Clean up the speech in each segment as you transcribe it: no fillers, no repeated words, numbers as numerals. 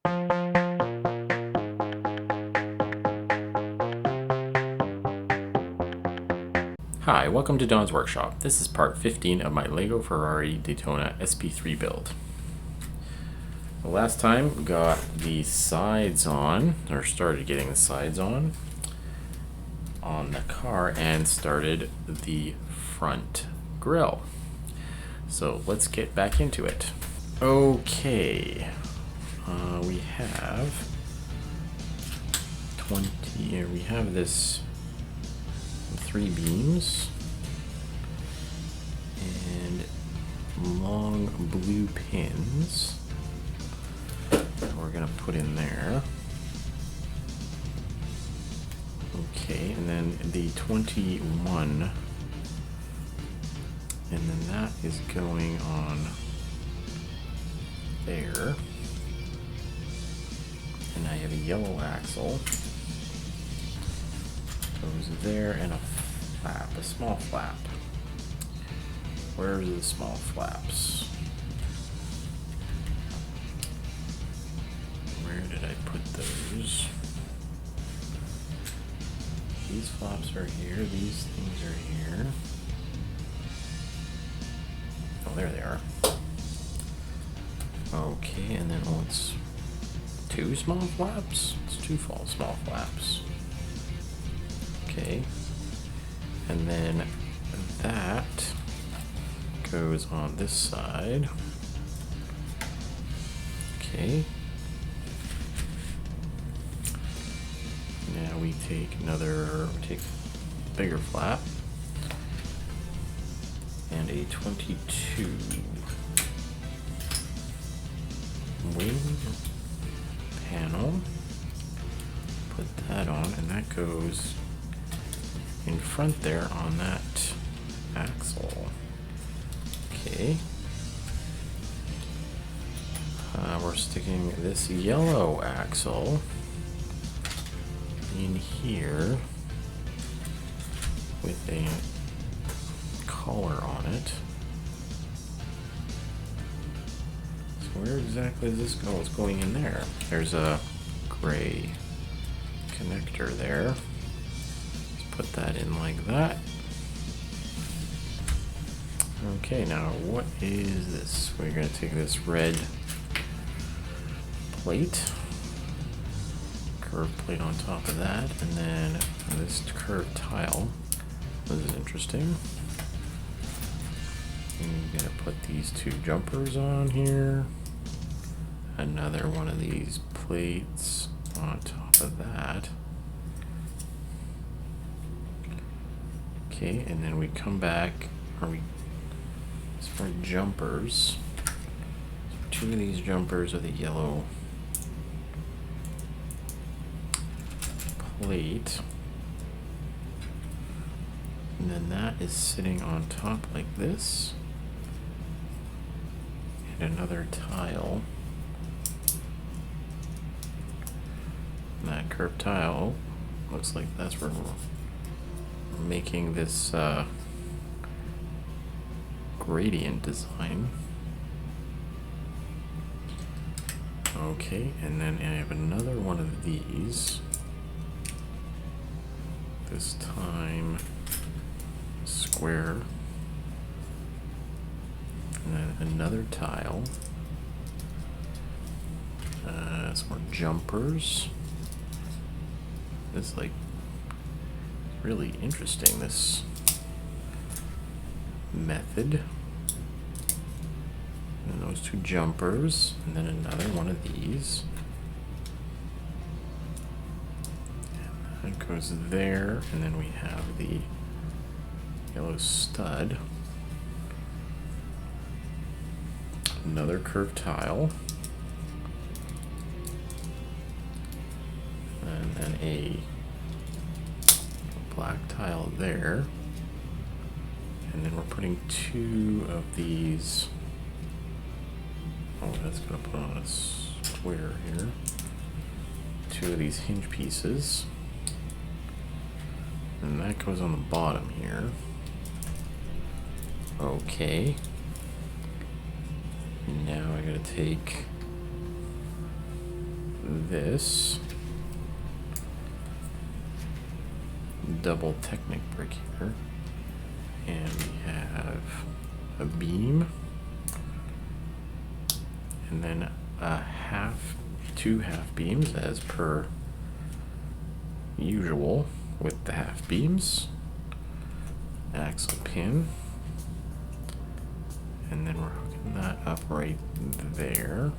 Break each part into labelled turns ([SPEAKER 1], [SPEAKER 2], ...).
[SPEAKER 1] Hi, welcome to Don's Workshop. This is part 15 of my Lego Ferrari Daytona SP3 build. The last time we got the sides on, or started getting the sides on the car and started the front grille. So let's get back into it. Okay, we have 20 here. We have this 3 beams and long blue pins that we're gonna put in there. Okay, and then the 21, and then that is going on there. And I have a yellow axle goes there, and a flap, a small flap. Where's the small flaps? Where did I put those? These flaps are here, these things are here. Oh, there they are. Okay, and then it's 2 small flaps? It's 2 small flaps. Okay, and then that goes on this side. Okay, now we take a bigger flap and a 22 wing panel. Put that on, and that goes in front there on that axle. Okay. We're sticking this yellow axle in here with a collar on it. So where exactly does this go? It's going in there. There's a gray connector there. Put that in like that. Okay, now what is this? We're going to take this red plate, curved plate on top of that, and then this curved tile. This is interesting. I'm going to put these 2 jumpers on here. Another one of these plates on top of that. Okay, and then we come back, as for jumpers, 2 of these jumpers are the yellow plate, and then that is sitting on top like this, and another tile, and that curved tile looks like that's where we're making this gradient design. Okay, and then I have another one of these, this time square, and then another tile, some more jumpers. This like really interesting, this method. And those 2 jumpers, and then another one of these. And that goes there, and then we have the yellow stud. Another curved tile. And then a black tile there, and then we're putting 2 of these. Oh, that's gonna put on a square here. 2 of these hinge pieces, and that goes on the bottom here. Okay. Now I gotta take this double Technic brick here, and we have a beam, and then two half beams as per usual with the half beams, axle pin, and then we're hooking that up right there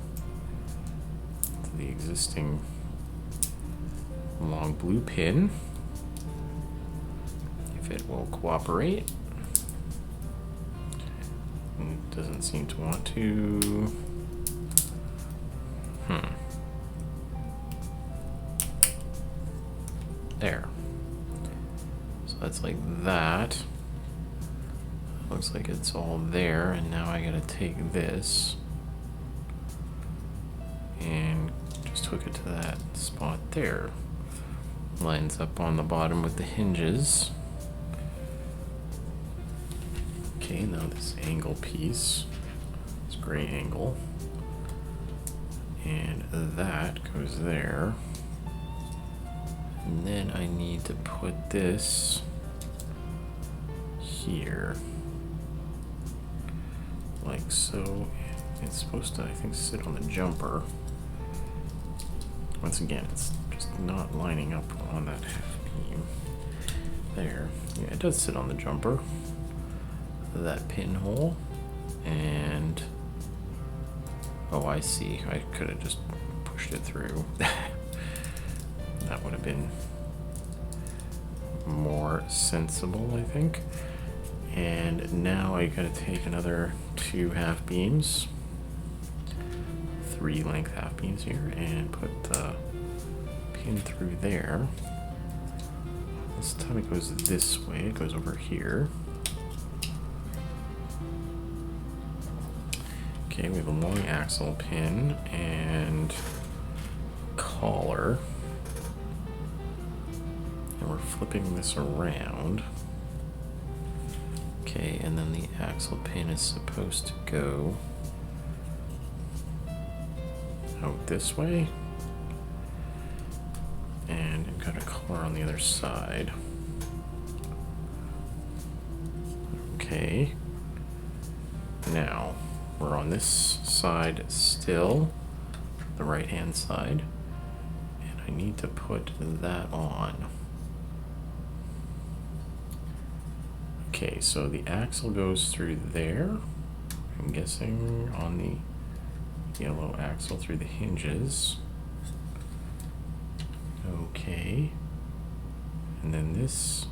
[SPEAKER 1] to the existing long blue pin, if it will cooperate. It doesn't seem to want to. There. So that's like that. Looks like it's all there, and now I gotta take this and just hook it to that spot there. Lines up on the bottom with the hinges. Okay, now this angle piece, this gray angle, and that goes there. And then I need to put this here, like so. It's supposed to, I think, sit on the jumper. Once again, it's just not lining up on that half beam. There. Yeah, it does sit on the jumper. That pinhole. And oh, I see. I could have just pushed it through. That would have been more sensible, I think. And now I gotta take another two half beams, 3 length half beams here, and put the pin through there. This time it goes this way, it goes over here. Okay, we have a long axle pin and collar. And we're flipping this around. Okay, and then the axle pin is supposed to go out this way. And I've got a collar on the other side. Okay. Now, we're on this side still, the right hand side. And I need to put that on. Okay, so the axle goes through there, I'm guessing on the yellow axle through the hinges. Okay, and then this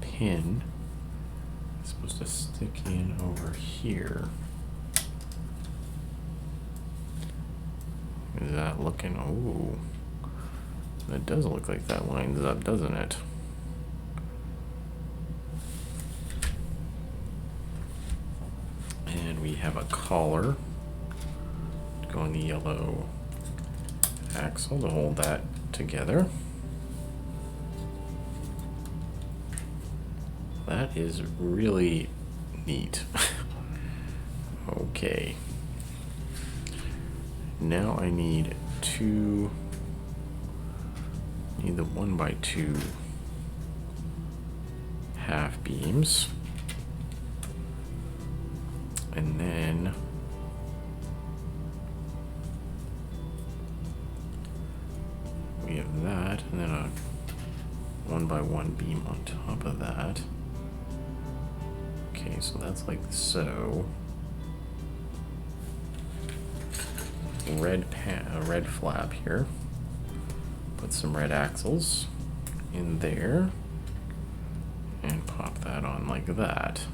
[SPEAKER 1] pin is supposed to stick in over here. Is that looking, oh, that does look like that lines up, doesn't it? And we have a collar to go on the yellow axle to hold that together. That is really neat. Okay. Now I need the 1x2 half beams. And then we have that, and then a 1x1 beam on top of that. Okay, so that's like so. Red flap here. Put some red axles in there and pop that on like that.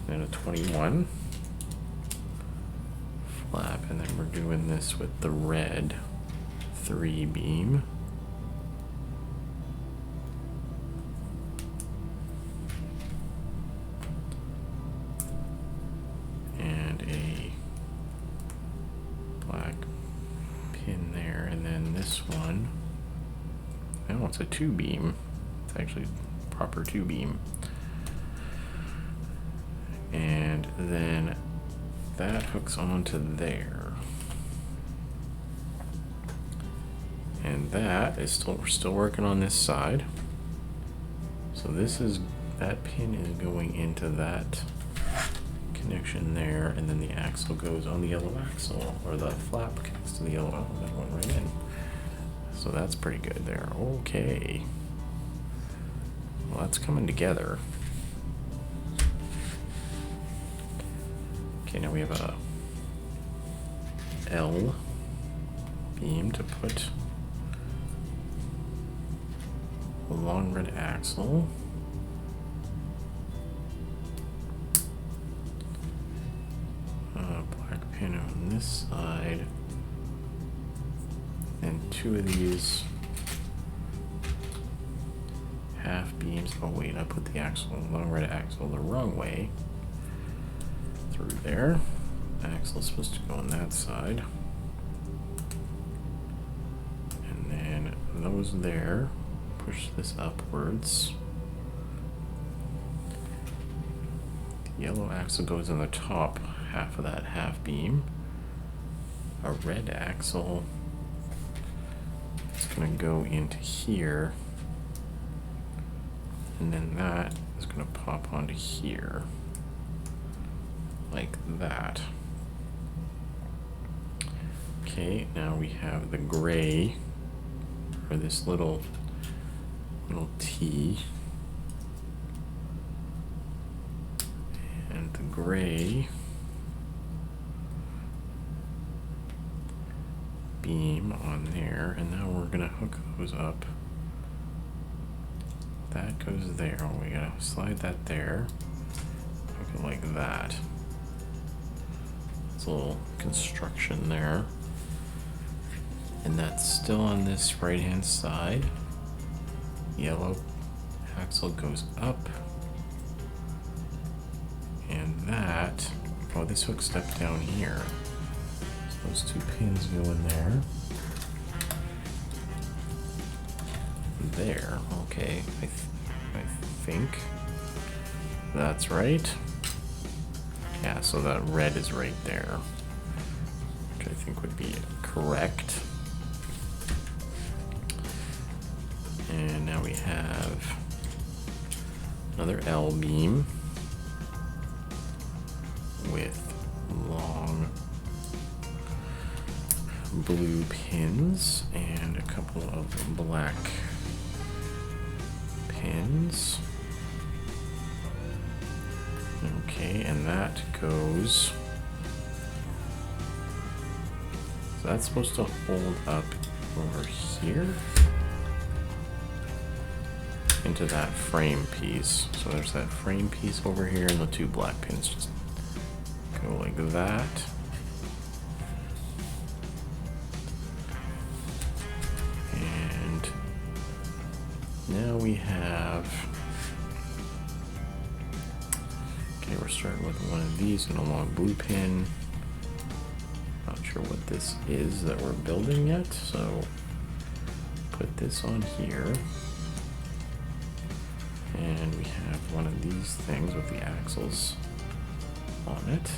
[SPEAKER 1] And a 21 flap, and then we're doing this with the red 3 beam. And a black pin there, and then this one, oh, it's a 2 beam. It's actually proper 2 beam. And then that hooks onto there. And that is we're still working on this side. So that pin is going into that connection there, and then the axle goes on the yellow axle, or the flap connects to the yellow. Oh, that went right in. So that's pretty good there. Okay. Well, that's coming together. Okay, now we have a L beam to put a long red axle. Black pin on this side. And two of these half beams. Oh wait, I put the long red axle the wrong way. Through there. The axle is supposed to go on that side. And then those there. Push this upwards. The yellow axle goes on the top half of that half beam. A red axle is going to go into here. And then that is going to pop onto here. Like that. Okay, now we have the gray, or this little T, and the gray beam on there, and now we're gonna hook those up. That goes there. Oh, we gotta slide that there. Hook it like that. It's a little construction there. And that's still on this right hand side. Yellow axle goes up. And that, oh, this hook steps down here. So those two pins go in there. There, okay, I think that's right. Yeah, so that red is right there, which I think would be correct. And now we have another L beam with long blue pins and a couple of black pins. Okay, and that goes, so that's supposed to hold up over here into that frame piece. So there's that frame piece over here, and the two black pins just go like that. And now we have, okay, we're starting with one of these and a long blue pin. Not sure what this is that we're building yet, so put this on here. And we have one of these things with the axles on it.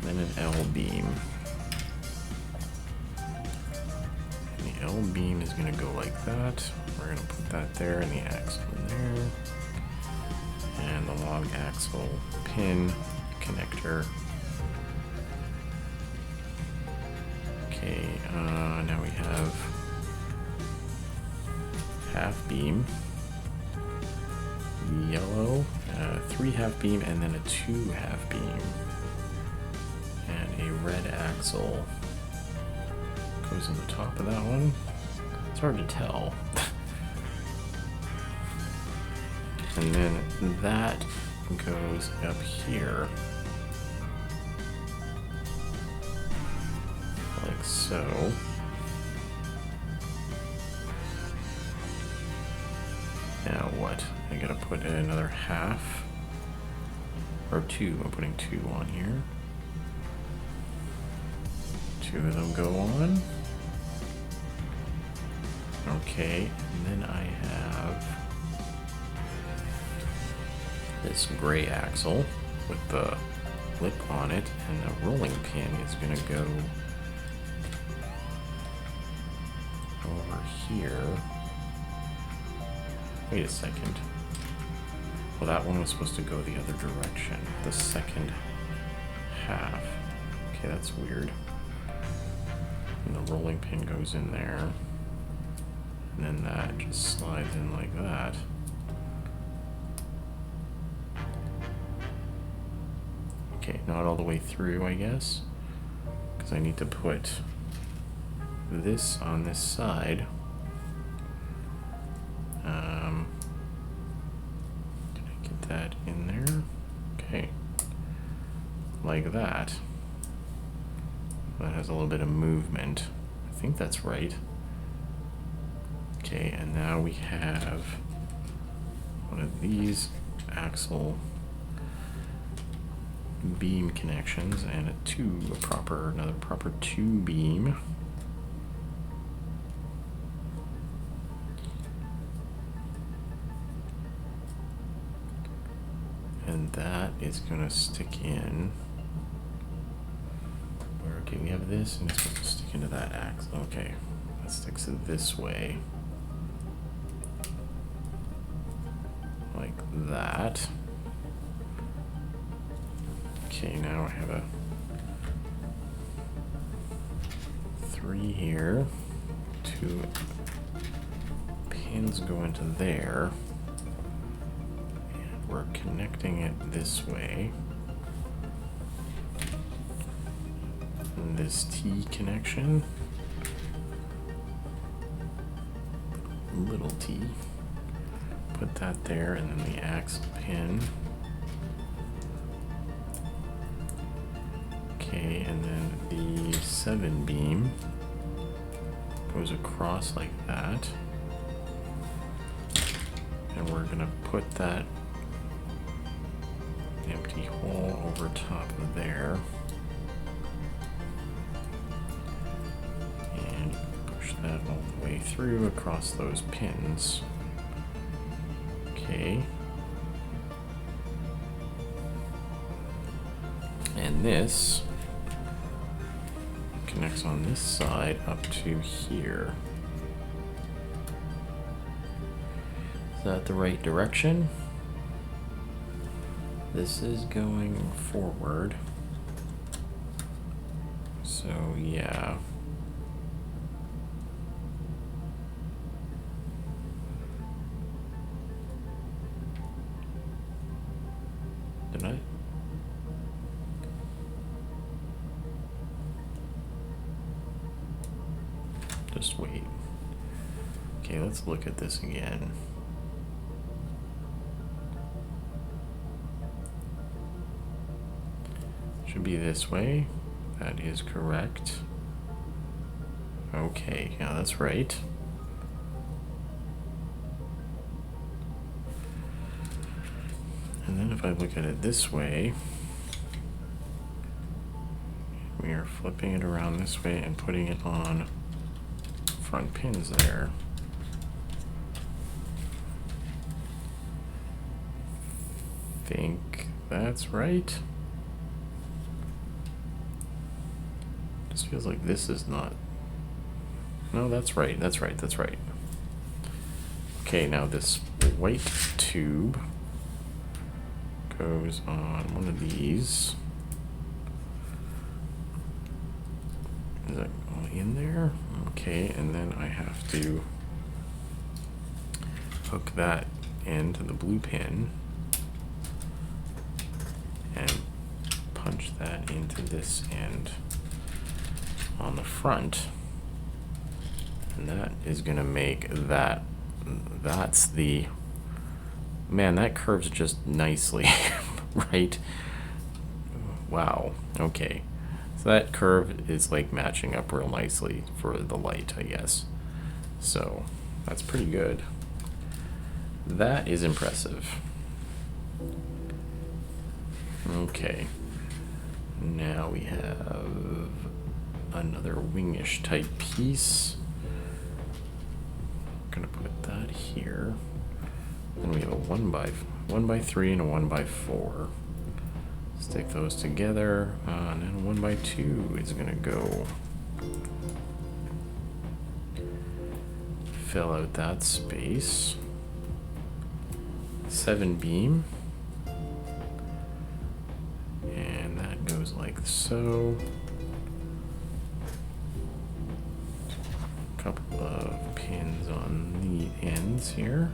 [SPEAKER 1] Then an L beam. And the L beam is going to go like that. We're going to put that there and the axle in there. And the long axle pin connector. Okay, now we have half beam. Yellow, 3 half beam, and then a 2 half beam, and a red axle goes in the top of that one. It's hard to tell. And then that goes up here, like so. Now what? I gotta put in another half, or 2. I'm putting 2 on here. 2 of them go on. Okay, and then I have this gray axle with the lip on it, and the rolling pin is gonna go here. Wait a second. Well, that one was supposed to go the other direction. The second half. Okay, that's weird. And the rolling pin goes in there. And then that just slides in like that. Okay, not all the way through, I guess. Because I need to put this on this side. Can I get that in there? Okay. Like that. That has a little bit of movement. I think that's right. Okay, and now we have one of these axle beam connections and another proper two beam. And that is gonna stick in. Okay, we have this and it's supposed to stick into that axle. Okay, that sticks it this way. Like that. Okay, now I have a 3 here. 2 pins go into there. And we're connecting it this way. And this T connection. Little T. Put that there, and then the axle pin. Okay, and then the 7 beam goes across like that. And we're gonna put that empty hole over top of there. And push that all the way through across those pins. Okay. And this connects on this side up to here. Is that the right direction? This is going forward. So yeah. Did I? Just wait. Okay, let's look at this again. Should be this way. That is correct. Okay, yeah, that's right. And then if I look at it this way, we are flipping it around this way and putting it on front pins there. Think that's right. Just feels like this is not. No, that's right. That's right. That's right. Okay, now this white tube goes on one of these. Is that all in there? Okay, and then I have to hook that into the blue pin and punch that into this end on the front. And that is gonna make that, that's the, man, that curves just nicely, right? Wow, okay. So that curve is like matching up real nicely for the light, I guess. So that's pretty good. That is impressive. Okay. Now we have another wingish type piece. Gonna put that here. Then we have a 1x3 and a 1x4. Stick those together, and then 1x2 is gonna go fill out that space. 7 beam. And that goes like so. A couple of pins on the ends here.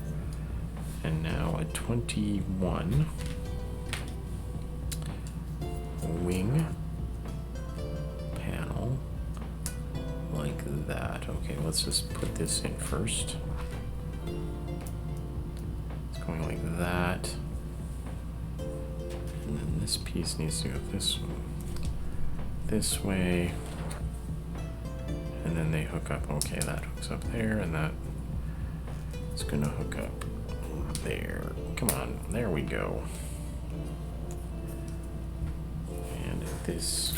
[SPEAKER 1] And now a 21 wing panel like that. Okay, let's just put this in first. It's going like that. And then this piece needs to go this way. And then they hook up. Okay, that hooks up there, and that is gonna hook up there. Come on, there we go. And this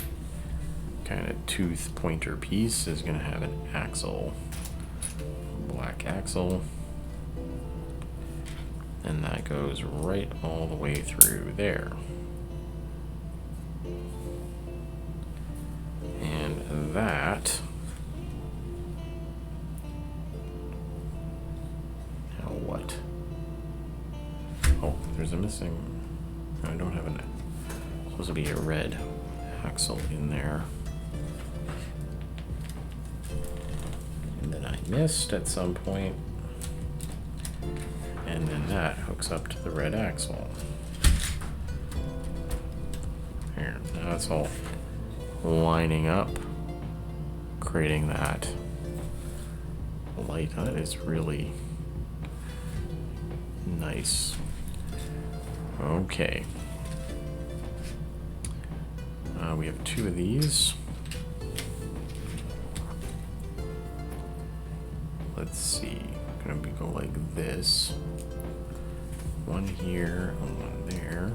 [SPEAKER 1] kind of tooth pointer piece is gonna have an axle, black axle, and that goes right all the way through there. And that, now what? Oh, there's a missing, I don't have an, supposed to be a red axle in there. And then I missed at some point. And then that hooks up to the red axle. Here, now it's all lining up, creating that light. That is really nice. Okay. We have 2 of these. Let's see. Gonna go like this. One here and one there.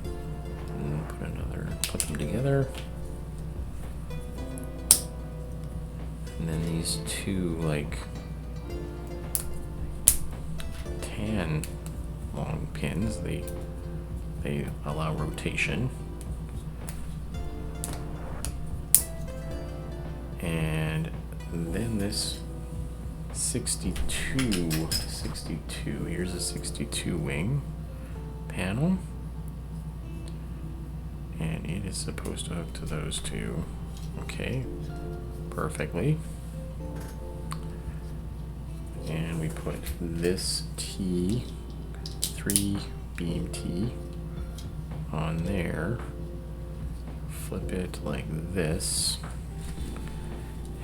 [SPEAKER 1] And put them together. And then these 2 like tan long pins, they allow rotation. And then this 62, here's a 62 wing panel, and it is supposed to hook to those 2. Okay, perfectly. And we put this T, 3 beam T on there, flip it like this,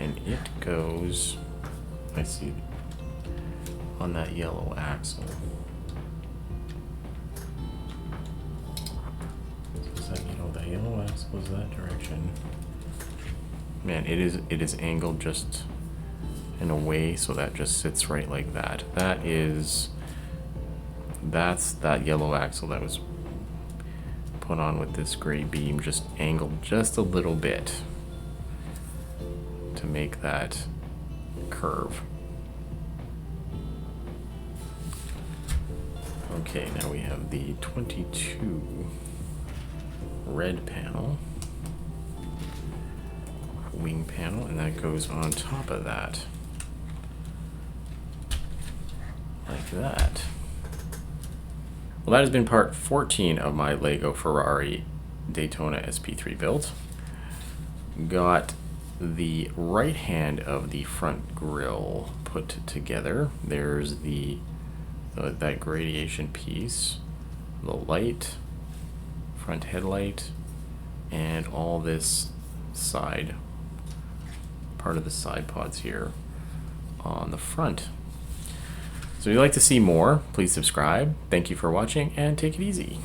[SPEAKER 1] and it goes, I see, on that yellow axle. Is that, the yellow axle is that direction. Man, it is angled just in a way so that just sits right like that. That's that yellow axle that was put on with this gray beam, just angled just a little bit to make that curve. Okay, now we have the 22 red panel, wing panel, and that goes on top of that, like that. Well, that has been part 14 of my Lego Ferrari Daytona SP3 build. Got the right hand of the front grille put together. There's that gradation piece, the light, front headlight, and all this side, part of the side pods here on the front. So if you'd like to see more, please subscribe. Thank you for watching, and take it easy.